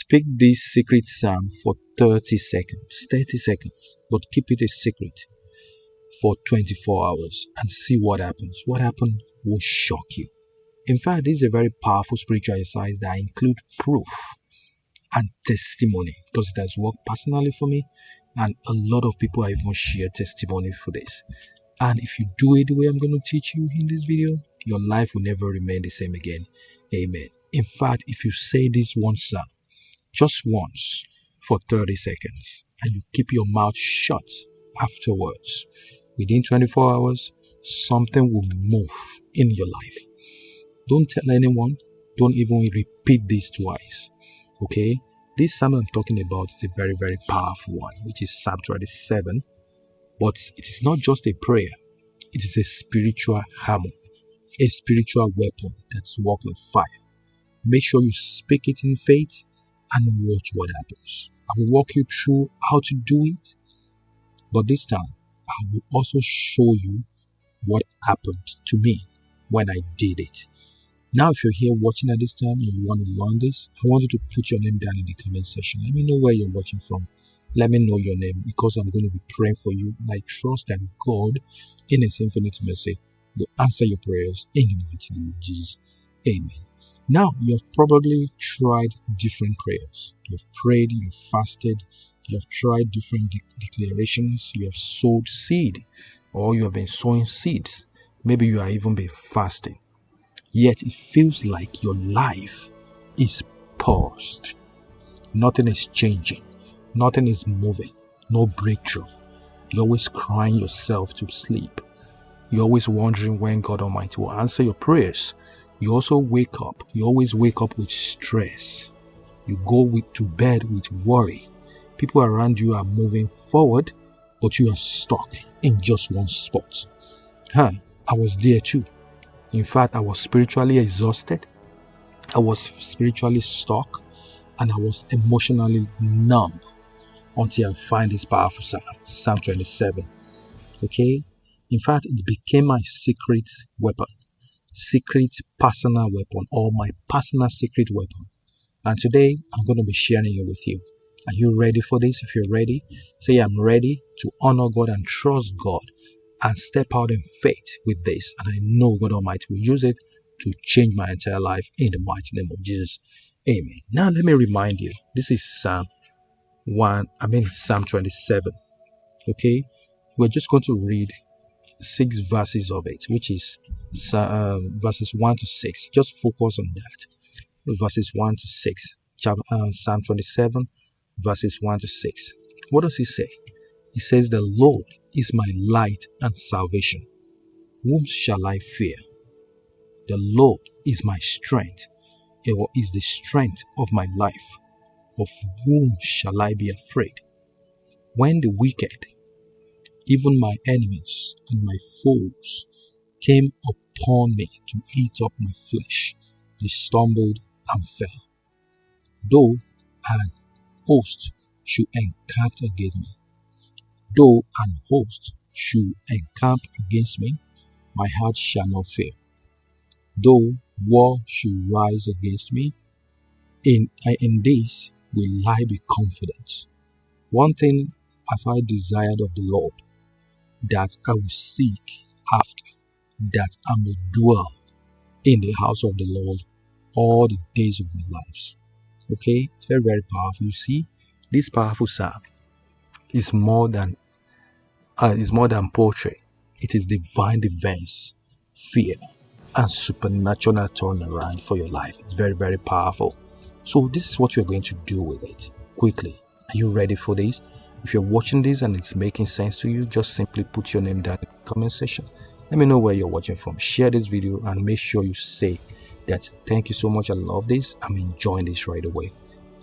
Speak this secret psalm for 30 seconds. 30 seconds. But keep it a secret for 24 hours and see what happens. What happens will shock you. In fact, this is a very powerful spiritual exercise that includes proof and testimony, because it has worked personally for me, and a lot of people have even shared testimony for this. And if you do it the way I'm going to teach you in this video, your life will never remain the same again. Amen. In fact, if you say this one psalm just once for 30 seconds and you keep your mouth shut afterwards, within 24 hours, something will move in your life. Don't tell anyone. Don't even repeat this twice. Okay? This psalm I'm talking about is a very, very powerful one, which is Psalm 27. But it is not just a prayer. It is a spiritual hammer, a spiritual weapon that's worked like fire. Make sure you speak it in faith and watch what happens. I will walk you through how to do it, but this time I will also show you what happened to me when I did it. Now, if you're here watching at this time and you want to learn this, I want you to put your name down in the comment section. Let me know where you're watching from. Let me know your name, because I'm going to be praying for you, and I trust that God, in His infinite mercy, will answer your prayers in the mighty name of Jesus. Amen. Now, you have probably tried different prayers. You have prayed, you have fasted, you have tried different declarations, you have sowed seed, or you have been sowing seeds. Maybe you are even been fasting. Yet it feels like your life is paused. Nothing is changing. Nothing is moving. No breakthrough. You're always crying yourself to sleep. You're always wondering when God Almighty will answer your prayers. You also wake up. You always wake up with stress. You go to bed with worry. People around you are moving forward, but you are stuck in just one spot. I was there too. In fact, I was spiritually exhausted. I was spiritually stuck, and I was emotionally numb until I find this powerful psalm, Psalm 27. Okay? In fact, it became my secret weapon, secret personal weapon, or my personal secret weapon. And today, I'm going to be sharing it with you. Are you ready for this? If you're ready, say, I'm ready to honor God and trust God and step out in faith with this. And I know God Almighty will use it to change my entire life in the mighty name of Jesus. Amen. Now, let me remind you, this is Psalm 27. Okay, we're just going to read 6 verses of it, which is verses 1 to 6. Just focus on that. Verses 1 to 6. Psalm 27, verses 1 to 6. What does it say? It says, the Lord is my light and salvation. Whom shall I fear? The Lord is my strength, or is the strength of my life. Of whom shall I be afraid? When the wicked, even my enemies and my foes, came upon me to eat up my flesh, they stumbled and fell. Though an host should encamp against me, though an host should encamp against me, my heart shall not fear. Though war should rise against me, in this will I be confident. One thing have I desired of the Lord, that I will seek after, that I may dwell in the house of the Lord all the days of my life. Okay, it's very, very powerful. You see, this powerful psalm is more than poetry. It is divine defense, fear, and supernatural turnaround for your life. It's very, very powerful. So this is what you're going to do with it quickly. Are you ready for this? If you're watching this and it's making sense to you, just simply put your name down in the comment section. Let me know where you're watching from. Share this video and make sure you say that thank you so much, I love this, I'm enjoying this right away,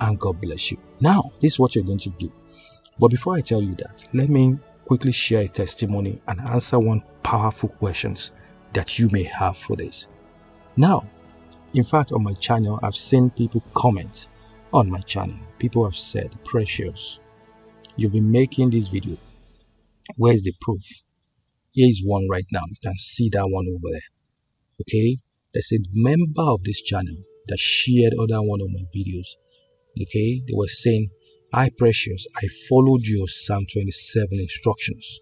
and God bless you. Now, this is what you're going to do. But before I tell you that, let me quickly share a testimony and answer one powerful questions that you may have for this. Now, in fact, on my channel, I've seen people comment on my channel. People have said, Precious, you've been making this video. Where is the proof? Here is one right now. You can see that one over there. Okay? There's a member of this channel that shared other one of my videos Okay, they were saying, "I Precious, I followed your Psalm 27 instructions."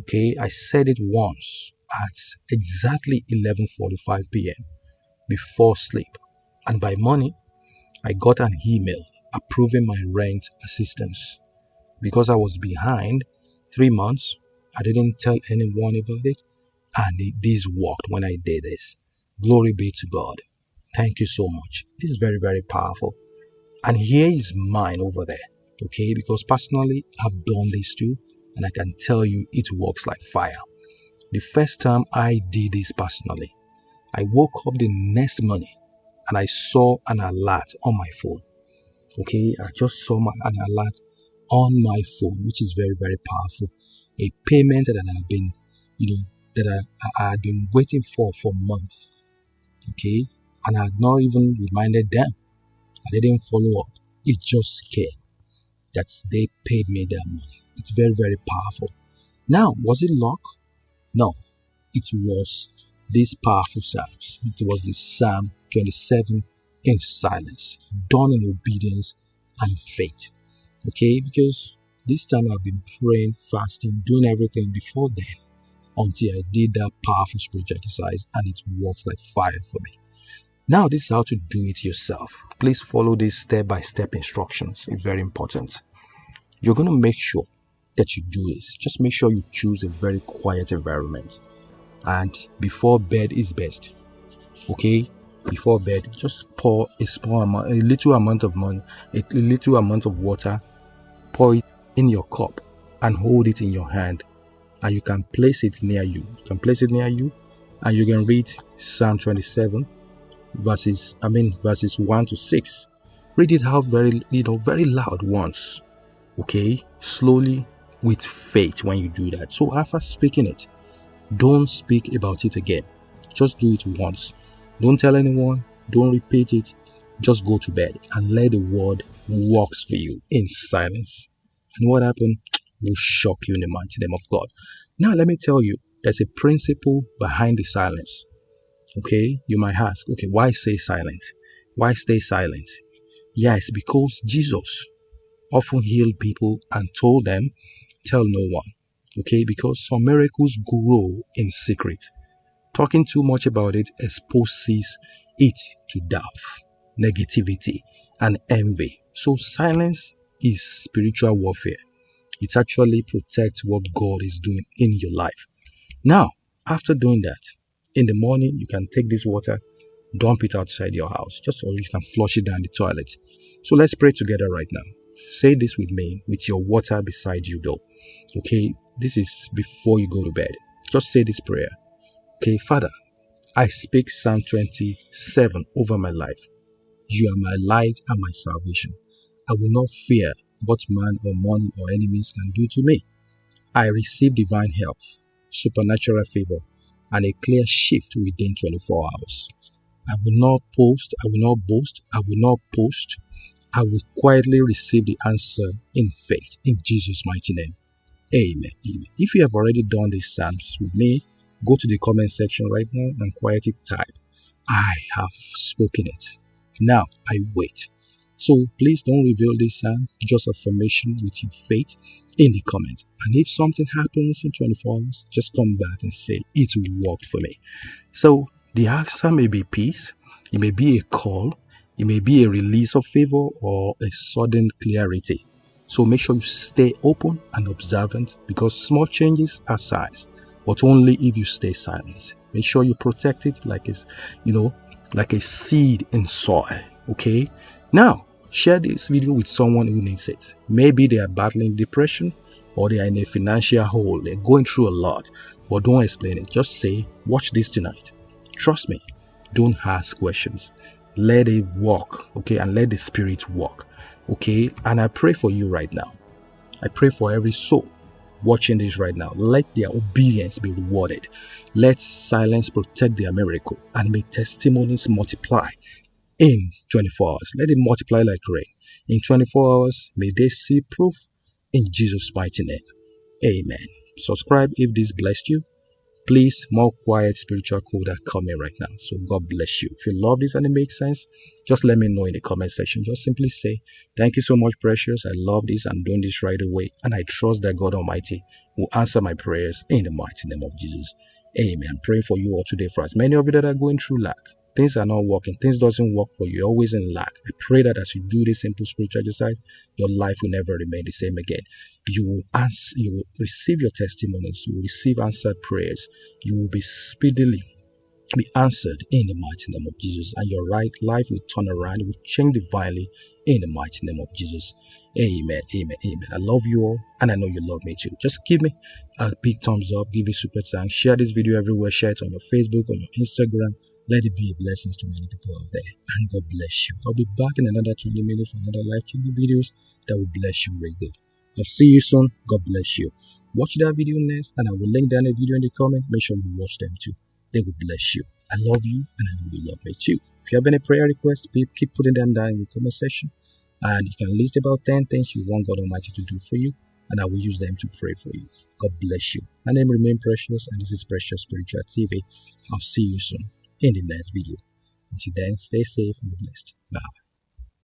Okay, I said it once at exactly 11:45 p.m. before sleep, and by morning I got an email approving my rent assistance. Because I was behind 3 months, I didn't tell anyone about it, and this worked when I did this. Glory be to God. Thank you so much. This is very, very powerful. And here is mine over there. Okay, because personally I've done this too, and I can tell you it works like fire. The first time I did this personally, I woke up the next morning and I saw an alert on my phone. Okay, I just saw an alert on my phone, which is very, very powerful. A payment that I've been, that I had been waiting for months. Okay, and I had not even reminded them. I didn't follow up. It just came that they paid me their money. It's very, very powerful. Now, was it luck? No, it was these powerful psalms. It was the Psalm 27 in silence, done in obedience and faith. Okay, because this time I've been praying, fasting, doing everything before then until I did that powerful spiritual exercise, and it works like fire for me. Now, this is how to do it yourself. Please follow these step-by-step instructions. It's very important. You're going to make sure that you do this. Just make sure you choose a very quiet environment. And before bed is best. Okay? Before bed, just pour a little amount of money, a little amount of water, pour it in your cup and hold it in your hand. And you can place it near you. And you can read Psalm 27 verses 1 to 6. Read it out very loud once. Okay, slowly with faith when you do that. So after speaking it, don't speak about it again. Just do it once. Don't tell anyone, don't repeat it. Just go to bed and let the word works for you in silence. And what happened will shock you in the mighty name of God. Now let me tell you, there's a principle behind the silence. Okay, you might ask, okay, why stay silent? Why stay silent? Yes, because Jesus often healed people and told them, tell no one. Okay, because some miracles grow in secret. Talking too much about it exposes it to doubt, negativity, and envy. So silence is spiritual warfare. It actually protects what God is doing in your life. Now, after doing that, in the morning, you can take this water, dump it outside your house, or you can flush it down the toilet. So let's pray together right now. Say this with me, with your water beside you though. Okay, this is before you go to bed. Just say this prayer. Okay, Father, I speak Psalm 27 over my life. You are my light and my salvation. I will not fear what man or money or enemies can do to me. I receive divine health, supernatural favor, and a clear shift within 24 hours. I will not post, I will not boast, I will not post. I will quietly receive the answer in faith in Jesus' mighty name. Amen. Amen. If you have already done these psalms with me, go to the comment section right now and quietly type, I have spoken it. Now I wait. So please don't reveal this psalm, just affirmation with your faith in the comments. And if something happens in 24 hours, just come back and say, it worked for me. So the answer may be peace, it may be a call, it may be a release of favor or a sudden clarity. So make sure you stay open and observant, because small changes are signs, but only if you stay silent. Make sure you protect it like a seed in soil. Okay. Now share this video with someone who needs it. Maybe they are battling depression, or they are in a financial hole. They're going through a lot, but don't explain it. Just say, watch this tonight. Trust me. Don't ask questions. Let it walk, okay, and let the Spirit walk, okay. And I pray for you right now. I pray for every soul watching this right now. Let their obedience be rewarded. Let silence protect their miracle, and may testimonies multiply in 24 hours. Let it multiply like rain. In 24 hours, may they see proof in Jesus' mighty name. Amen. Subscribe if this blessed you. Please, more quiet spiritual code are coming right now. So God bless you. If you love this and it makes sense, just let me know in the comment section. Just simply say, thank you so much, Precious. I love this. I'm doing this right away. And I trust that God Almighty will answer my prayers in the mighty name of Jesus. Amen. I'm praying for you all today for us. Many of you that are going through lack, things are not working, things doesn't work for you, you're always in lack. I pray that as you do this simple spiritual exercise, your life will never remain the same again. You will receive your testimonies, you will receive answered prayers, you will be speedily be answered in the mighty name of Jesus, and your right life will turn around, it will change divinely in the mighty name of Jesus. Amen, amen, amen. I love you all, and I know you love me too. Just give me a big thumbs up, give it super thanks, share this video everywhere, share it on your Facebook, on your Instagram. Let it be a blessing to many people out there, and God bless you. I'll be back in another 20 minutes for another life-changing videos that will bless you very good. I'll see you soon. God bless you. Watch that video next, and I will link down a video in the comment. Make sure you watch them too. They will bless you. I love you, and I know you love me too. If you have any prayer requests, keep putting them down in the comment section. And you can list about 10 things you want God Almighty to do for you, and I will use them to pray for you. God bless you. My name remains Precious, and this is Precious Spiritual TV. I'll see you soon in the next video. Until then, stay safe and be blessed. Bye.